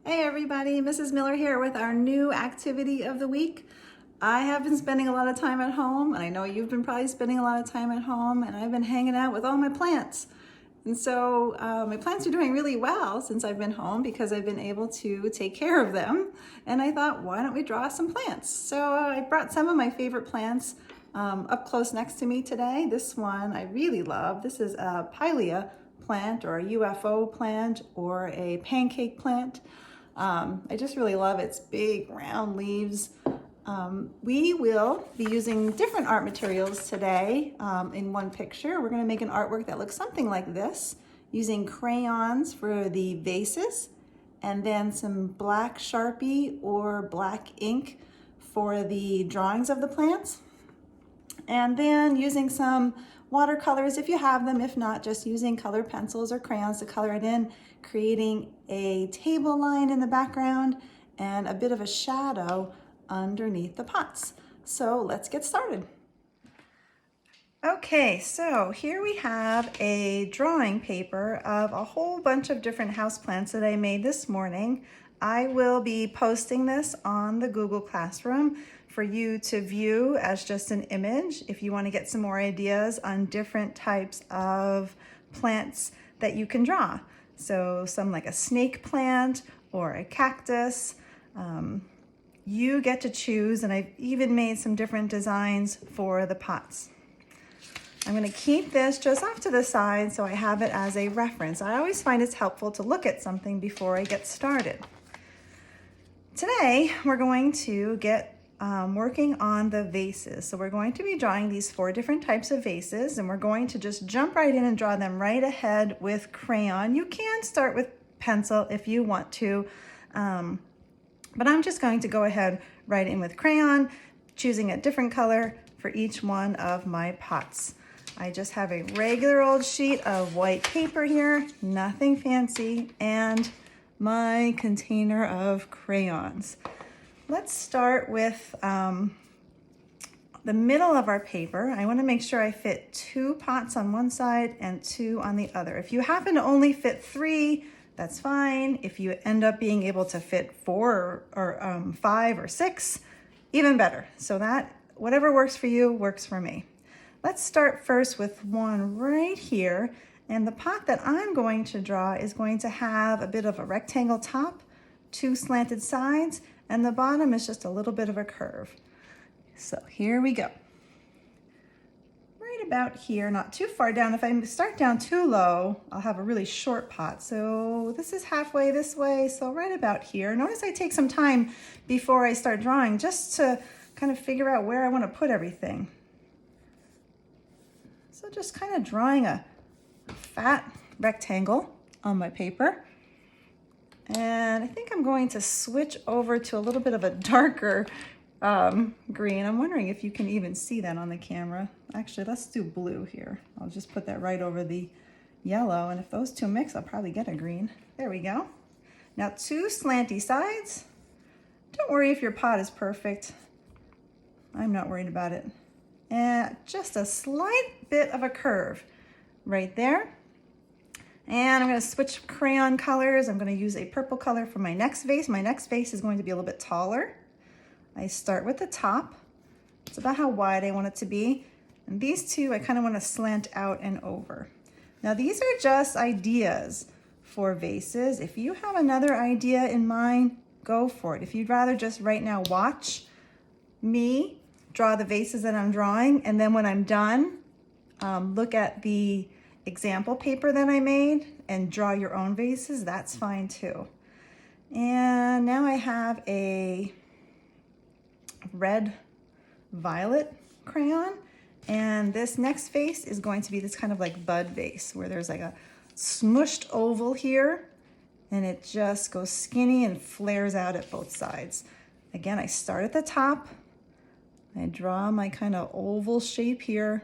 Hey everybody, Mrs. Miller here with our new activity of the week. I have been spending a lot of time at home, and I know you've been probably spending a lot of time at home, and I've been hanging out with all my plants. And so my plants are doing really well since I've been home because I've been able to take care of them. And I thought, why don't we draw some plants? So I brought some of my favorite plants up close next to me today. This one I really love. This is a Pylea plant or a UFO plant or a pancake plant. I just really love its big round leaves. We will be using different art materials today in one picture. We're going to make an artwork that looks something like this, using crayons for the vases and then some black Sharpie or black ink for the drawings of the plants. And then using some watercolors if you have them, if not, just using colored pencils or crayons to color it in, creating a table line in the background and a bit of a shadow underneath the pots. So let's get started. Okay, so here we have a drawing paper of a whole bunch of different houseplants that I made this morning. I will be posting this on the Google Classroom for you to view as just an image if you want to get some more ideas on different types of plants that you can draw. So some like a snake plant or a cactus. You get to choose, and I've even made some different designs for the pots. I'm going to keep this just off to the side so I have it as a reference. I always find it's helpful to look at something before I get started. Today we're going to get working on the vases. So we're going to be drawing these 4 different types of vases, and we're going to just jump right in and draw them right ahead with crayon. You can start with pencil if you want to, but I'm just going to go ahead right in with crayon, choosing a different color for each one of my pots. I just have a regular old sheet of white paper here, nothing fancy, and my container of crayons. Let's start with the middle of our paper. I want to make sure I fit 2 pots on one side and 2 on the other. If you happen to only fit 3, that's fine. If you end up being able to fit 4 or 5 or 6, even better. So that, whatever works for you, works for me. Let's start first with one right here. And the pot that I'm going to draw is going to have a bit of a rectangle top, 2 slanted sides, and the bottom is just a little bit of a curve. So here we go. Right about here, not too far down. If I start down too low, I'll have a really short pot. So this is halfway this way, so right about here. Notice I take some time before I start drawing just to kind of figure out where I want to put everything. So just kind of drawing a fat rectangle on my paper. And I think I'm going to switch over to a little bit of a darker green. I'm wondering if you can even see that on the camera. Actually, let's do blue here. I'll just put that right over the yellow, and if those 2 mix, I'll probably get a green. There we go. Now 2 slanty sides. Don't worry if your pot is perfect. I'm not worried about it. And just a slight bit of a curve right there. And I'm going to switch crayon colors. I'm going to use a purple color for my next vase. My next vase is going to be a little bit taller. I start with the top. It's about how wide I want it to be. And these 2, I kind of want to slant out and over. Now these are just ideas for vases. If you have another idea in mind, go for it. If you'd rather just right now watch me draw the vases that I'm drawing, and then when I'm done, look at the example paper that I made and draw your own vases, that's fine too. And now I have a red violet crayon, and this next vase is going to be this kind of like bud vase where there's like a smushed oval here and it just goes skinny and flares out at both sides. Again, I start at the top, I draw my kind of oval shape here,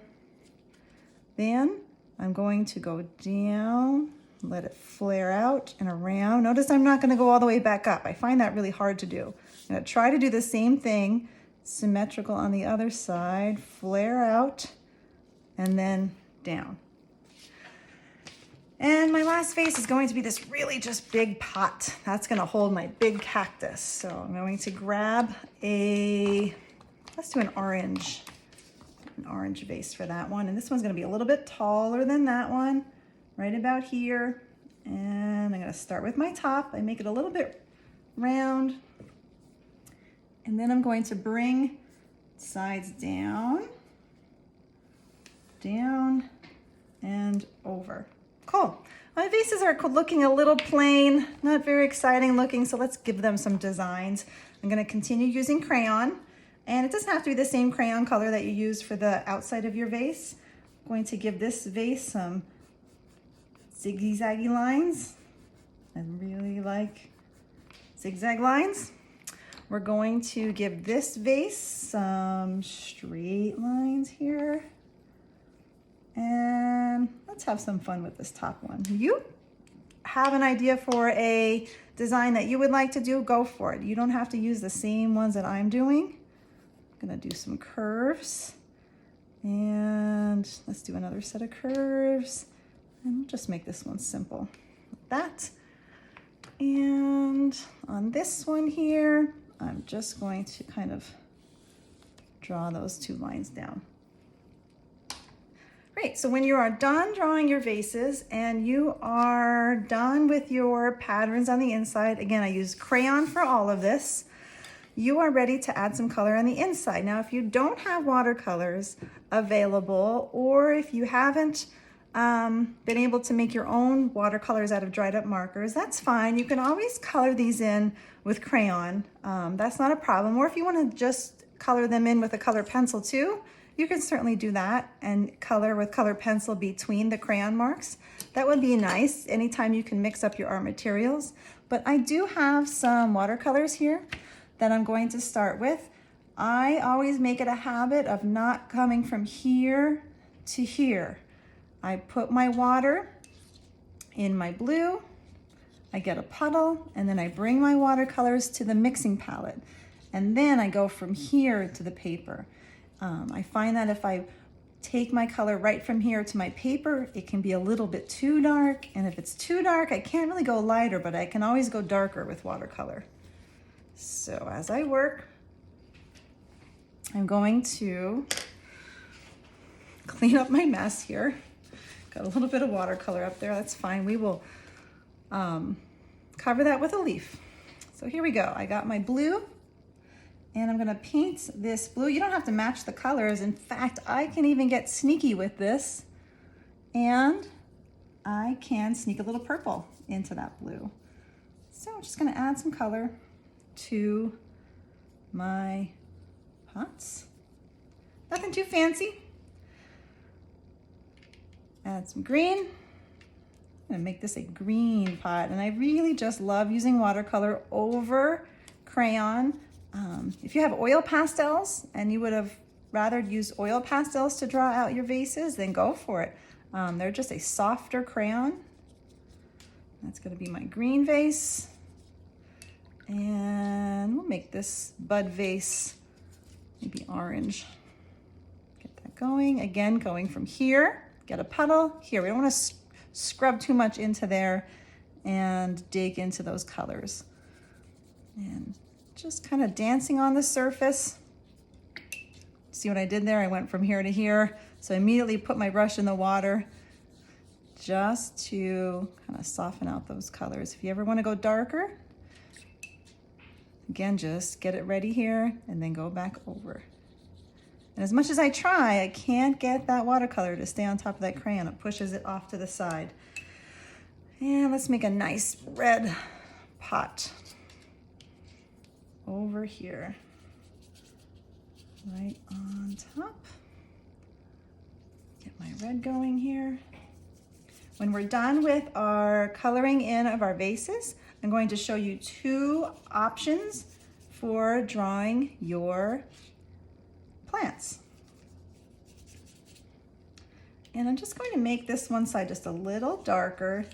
then I'm going to go down, let it flare out and around. Notice I'm not going to go all the way back up. I find that really hard to do. I'm going to try to do the same thing, symmetrical on the other side, flare out, and then down. And my last vase is going to be this really just big pot. That's gonna hold my big cactus. So I'm going to grab let's do an orange vase for that one. And this one's gonna be a little bit taller than that one, right about here. And I'm gonna start with my top. I make it a little bit round. And then I'm going to bring sides down, and over. Cool. My vases are looking a little plain, not very exciting looking, so let's give them some designs. I'm gonna continue using crayon, and it doesn't have to be the same crayon color that you use for the outside of your vase. I'm going to give this vase some zigzaggy lines. I really like zigzag lines. We're going to give this vase some straight lines here. And let's have some fun with this top one. You have an idea for a design that you would like to do, go for it. You don't have to use the same ones that I'm doing. I'm gonna do some curves. And let's do another set of curves. And we'll just make this one simple like that. And on this one here, I'm just going to kind of draw those two lines down. Great, so when you are done drawing your vases and you are done with your patterns on the inside, again, I use crayon for all of this, you are ready to add some color on the inside. Now, if you don't have watercolors available, or if you haven't been able to make your own watercolors out of dried up markers, that's fine. You can always color these in with crayon. That's not a problem. Or if you want to just color them in with a colored pencil too, you can certainly do that and color with colored pencil between the crayon marks. That would be nice anytime you can mix up your art materials. But I do have some watercolors here that I'm going to start with. I always make it a habit of not coming from here to here. I put my water in my blue, I get a puddle, and then I bring my watercolors to the mixing palette. And then I go from here to the paper. I find that if I take my color right from here to my paper, it can be a little bit too dark. And if it's too dark, I can't really go lighter, but I can always go darker with watercolor. So as I work, I'm going to clean up my mess here. Got a little bit of watercolor up there, that's fine. We will cover that with a leaf. So here we go. I got my blue, and I'm gonna paint this blue. You don't have to match the colors. In fact, I can even get sneaky with this, and I can sneak a little purple into that blue. So I'm just gonna add some color to my pots. Nothing too fancy. Add some green. I'm gonna make this a green pot, and I really just love using watercolor over crayon. If you have oil pastels and you would have rather used oil pastels to draw out your vases, then go for it. They're just a softer crayon. That's gonna be my green vase. And we'll make this bud vase maybe orange. Get that going. Again, going from here, get a puddle. Here, we don't wanna scrub too much into there and dig into those colors. And just kind of dancing on the surface. See what I did there? I went from here to here. So I immediately put my brush in the water just to kind of soften out those colors. If you ever want to go darker, again, just get it ready here and then go back over. And as much as I try, I can't get that watercolor to stay on top of that crayon. It pushes it off to the side. And let's make a nice red pot over here, right on top. Get my red going here. When we're done with our coloring in of our vases, I'm going to show you two options for drawing your plants. And I'm just going to make this one side just a little darker.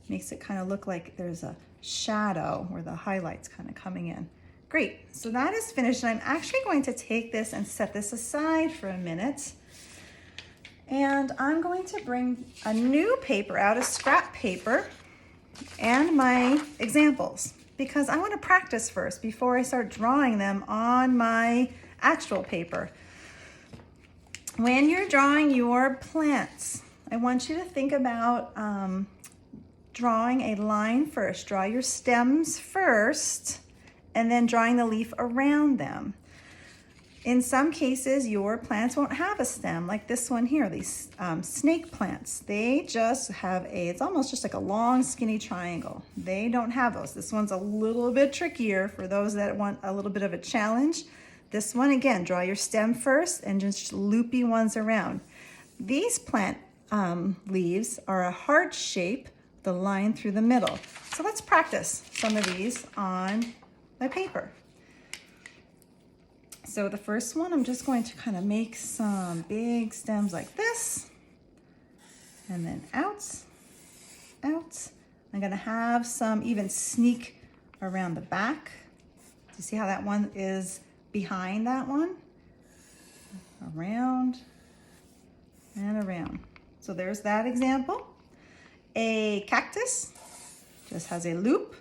Makes it kind of look like there's a shadow where the highlight's kind of coming in. Great, so that is finished, and I'm actually going to take this and set this aside for a minute. And I'm going to bring a new paper out, a scrap paper, and my examples, because I want to practice first before I start drawing them on my actual paper. When you're drawing your plants, I want you to think about drawing a line first. Draw your stems first, and then drawing the leaf around them. In some cases, your plants won't have a stem, like this one here, these snake plants. They just have it's almost just like a long skinny triangle. They don't have those. This one's a little bit trickier for those that want a little bit of a challenge. This one, again, draw your stem first and just loopy ones around. These plant leaves are a heart shape, the line through the middle. So let's practice some of these on my paper. So the first one, I'm just going to kind of make some big stems like this, and then out. I'm gonna have some even sneak around the back. Do you see how that one is behind that one? Around and around. So there's that example. A cactus just has a loop,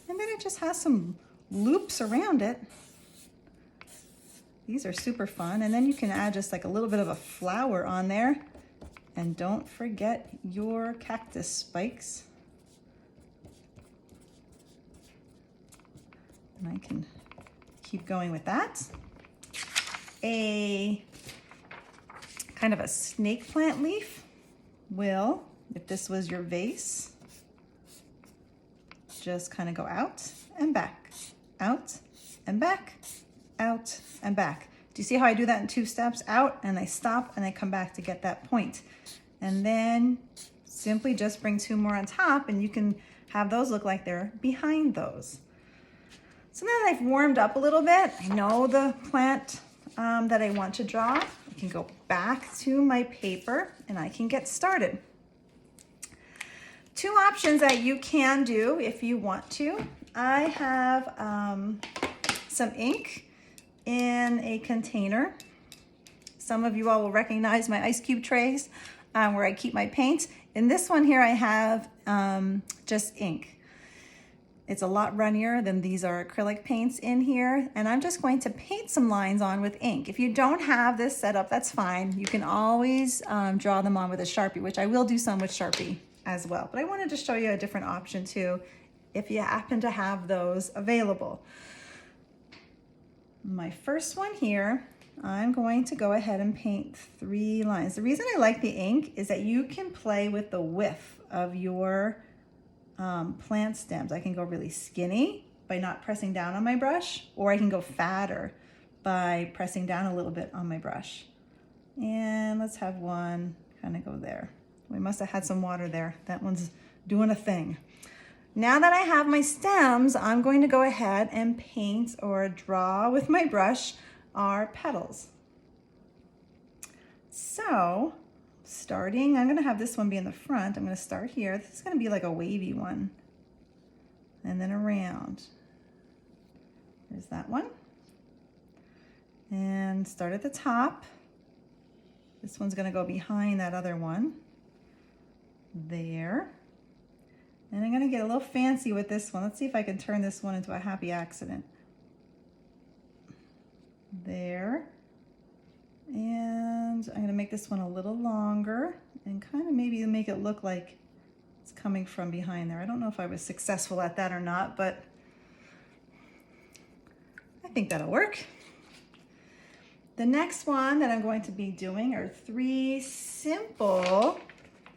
and then it just has some loops around it. These are super fun. And then you can add just like a little bit of a flower on there. And don't forget your cactus spikes. And I can keep going with that. A kind of a snake plant leaf will, if this was your vase, just kind of go out and back, out and back, out and back. Do you see how I do that in 2 steps? Out, and I stop, and I come back to get that point. And then simply just bring 2 more on top, and you can have those look like they're behind those. So now that I've warmed up a little bit, I know the plant that I want to draw. I can go back to my paper, and I can get started. 2 options that you can do if you want to. I have some ink in a container. Some of you all will recognize my ice cube trays where I keep my paints. In this one here, I have just ink. It's a lot runnier than these are acrylic paints in here, and I'm just going to paint some lines on with ink. If you don't have this set up, that's fine. You can always draw them on with a Sharpie, which I will do some with Sharpie as well. But I wanted to show you a different option too, if you happen to have those available. My first one here, I'm going to go ahead and paint 3 lines. The reason I like the ink is that you can play with the width of your plant stems. I can go really skinny by not pressing down on my brush, or I can go fatter by pressing down a little bit on my brush. And let's have one kind of go there. We must have had some water there. That one's doing a thing. Now that I have my stems, I'm going to go ahead and paint or draw with my brush our petals. So, starting, I'm going to have this one be in the front. I'm going to start here. This is going to be like a wavy one. And then around. There's that one. And start at the top. This one's going to go behind that other one. There. And I'm gonna get a little fancy with this one. Let's see if I can turn this one into a happy accident. There. And I'm gonna make this one a little longer and kind of maybe make it look like it's coming from behind there. I don't know if I was successful at that or not, but I think that'll work. The next one that I'm going to be doing are 3 simple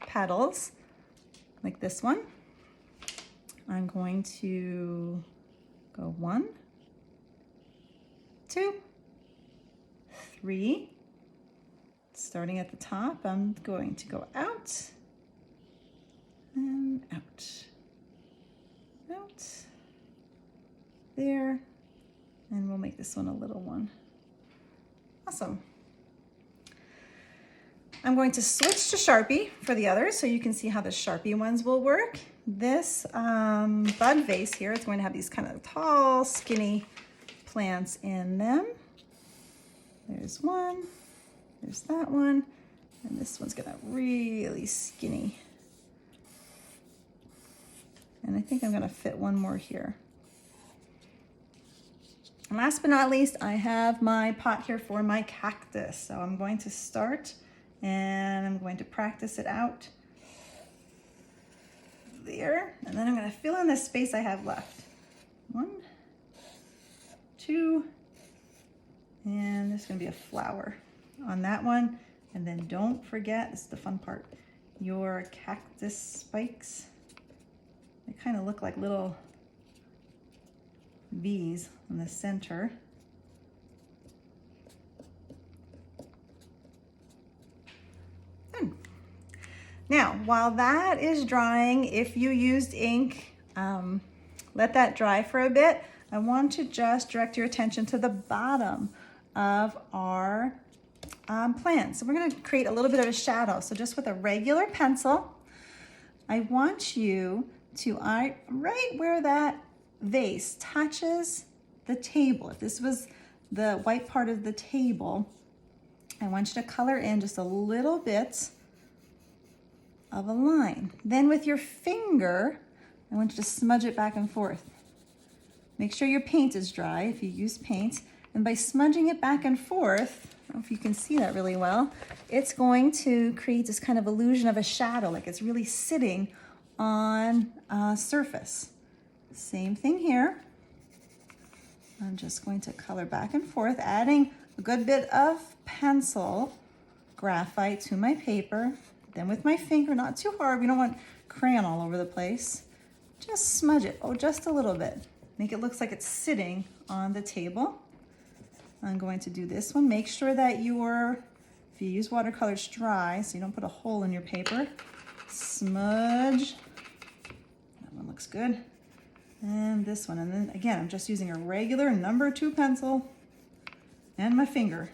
petals, like this one. I'm going to go 1, 2, 3. Starting at the top, I'm going to go out and out, out, there, and we'll make this one a little one. Awesome. I'm going to switch to Sharpie for the others so you can see how the Sharpie ones will work. This bud vase here is going to have these kind of tall, skinny plants in them. There's one, there's that one, And this one's gonna really skinny. And I think I'm gonna fit one more here. And last but not least, I have my pot here for my cactus. So I'm going to start and I'm going to practice it out there. And then I'm gonna fill in the space I have left. 1, 2, and there's gonna be a flower on that one. And then don't forget, this is the fun part, your cactus spikes. They kind of look like little V's in the center. Good. Now, while that is drying, if you used ink, let that dry for a bit. I want to just direct your attention to the bottom of our plant. So we're going to create a little bit of a shadow. So just with a regular pencil, I want you to, right where that vase touches the table, if this was the white part of the table, I want you to color in just a little bit of a line. Then with your finger, I want you to smudge it back and forth. Make sure your paint is dry if you use paint. And by smudging it back and forth, I don't know if you can see that really well, it's going to create this kind of illusion of a shadow, like it's really sitting on a surface. Same thing here. I'm just going to color back and forth, adding a good bit of pencil graphite to my paper. Then with my finger, not too hard, we don't want crayon all over the place. Just smudge it, just a little bit. Make it look like it's sitting on the table. I'm going to do this one. Make sure that if you use watercolor, it's dry so you don't put a hole in your paper. Smudge. That one looks good. And this one. And then again, I'm just using a regular number 2 pencil and my finger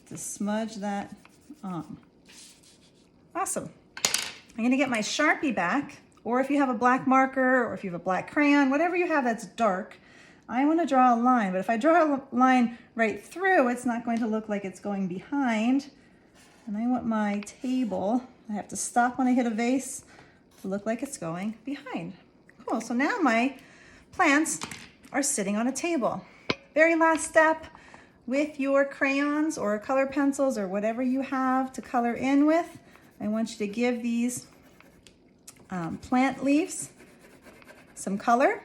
to smudge that on. Awesome. I'm gonna get my Sharpie back, or if you have a black marker, or if you have a black crayon, whatever you have that's dark, I want to draw a line. But if I draw a line right through, it's not going to look like it's going behind. And I want my table, I have to stop when I hit a vase to look like it's going behind. Cool, so now my plants are sitting on a table. Very last step, with your crayons or color pencils or whatever you have to color in with, I want you to give these plant leaves some color.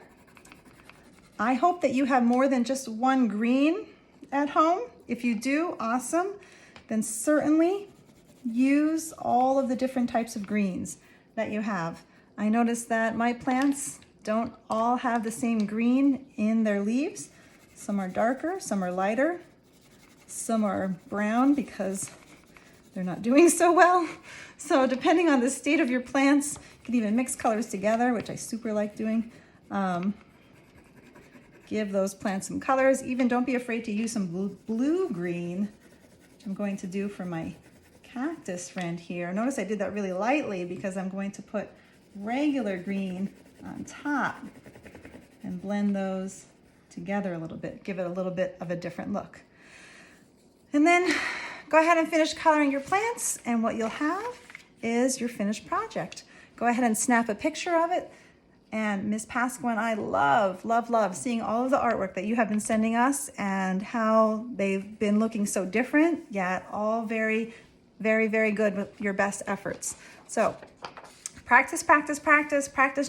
I hope that you have more than just one green at home. If you do, awesome. Then certainly use all of the different types of greens that you have. I noticed that my plants don't all have the same green in their leaves. Some are darker, some are lighter, some are brown because they're not doing so well. So depending on the state of your plants, you can even mix colors together, which I super like doing. Give those plants some colors. Even don't be afraid to use some blue-green, which I'm going to do for my cactus friend here. Notice I did that really lightly because I'm going to put regular green on top and blend those together a little bit, give it a little bit of a different look. And then go ahead and finish coloring your plants, and what you'll have is your finished project. Go ahead and snap a picture of it. And Ms. Pasqua and I love seeing all of the artwork that you have been sending us and how they've been looking so different, yet all very, very, very good with your best efforts. So practice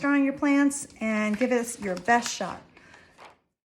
drawing your plants and give it your best shot.